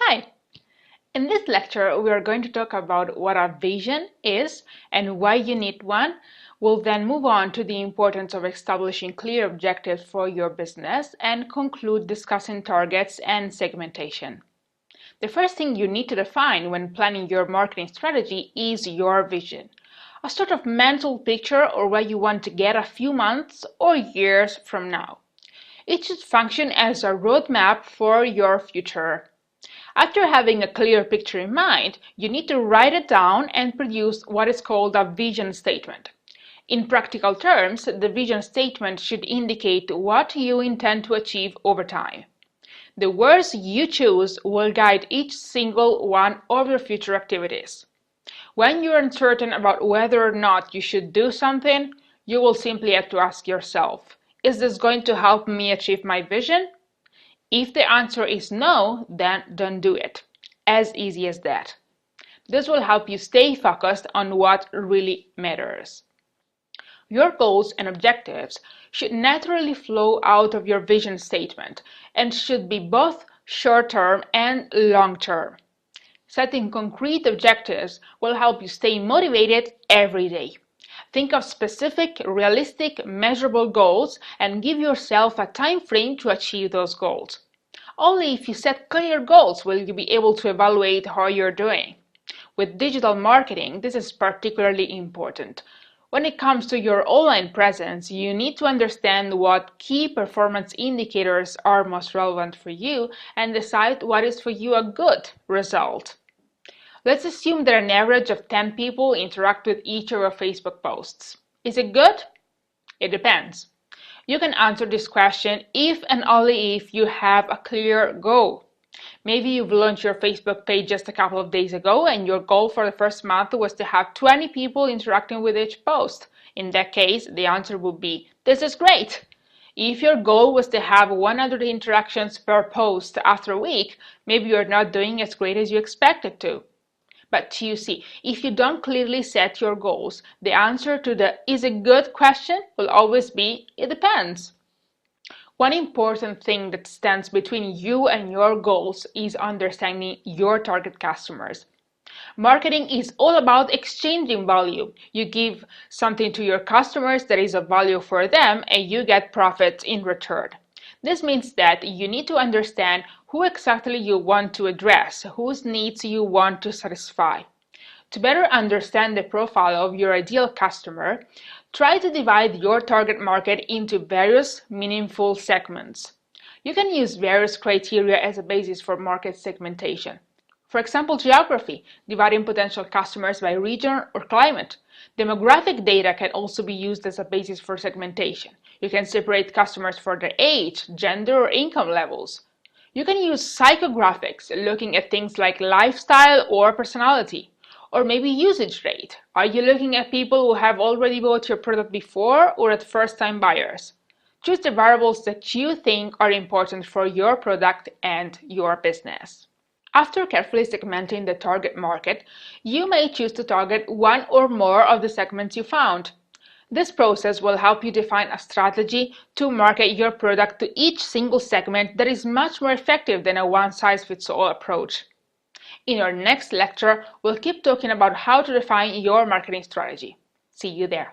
Hi! In this lecture, we are going to talk about what a vision is and why you need one. We'll then move on to the importance of establishing clear objectives for your business and conclude discussing targets and segmentation. The first thing you need to define when planning your marketing strategy is your vision, a sort of mental picture or where you want to get a few months or years from now. It should function as a roadmap for your future. After having a clear picture in mind, you need to write it down and produce what is called a vision statement. In practical terms, the vision statement should indicate what you intend to achieve over time. The words you choose will guide each single one of your future activities. When you're uncertain about whether or not you should do something, you will simply have to ask yourself, is this going to help me achieve my vision? If the answer is no, then don't do it. As easy as that. This will help you stay focused on what really matters. Your goals and objectives should naturally flow out of your vision statement and should be both short-term and long-term. Setting concrete objectives will help you stay motivated every day. Think of specific, realistic, measurable goals and give yourself a time frame to achieve those goals. Only if you set clear goals will you be able to evaluate how you're doing. With digital marketing, this is particularly important. When it comes to your online presence, you need to understand what key performance indicators are most relevant for you and decide what is for you a good result. Let's assume that an average of 10 people interact with each of your Facebook posts. Is it good? It depends. You can answer this question if and only if you have a clear goal. Maybe you've launched your Facebook page just a couple of days ago and your goal for the first month was to have 20 people interacting with each post. In that case, the answer would be, this is great! If your goal was to have 100 interactions per post after a week, maybe you're not doing as great as you expected to. But you see, if you don't clearly set your goals, the answer to the "is it good" question will always be, it depends. One important thing that stands between you and your goals is understanding your target customers. Marketing is all about exchanging value. You give something to your customers that is of value for them and you get profits in return. This means that you need to understand who exactly you want to address, whose needs you want to satisfy. To better understand the profile of your ideal customer, try to divide your target market into various meaningful segments. You can use various criteria as a basis for market segmentation. For example, geography, dividing potential customers by region or climate. Demographic data can also be used as a basis for segmentation. You can separate customers for their age, gender, or income levels. You can use psychographics, looking at things like lifestyle or personality. Or maybe usage rate. Are you looking at people who have already bought your product before or at first-time buyers? Choose the variables that you think are important for your product and your business. After carefully segmenting the target market, you may choose to target one or more of the segments you found. This process will help you define a strategy to market your product to each single segment that is much more effective than a one-size-fits-all approach. In our next lecture, we'll keep talking about how to define your marketing strategy. See you there.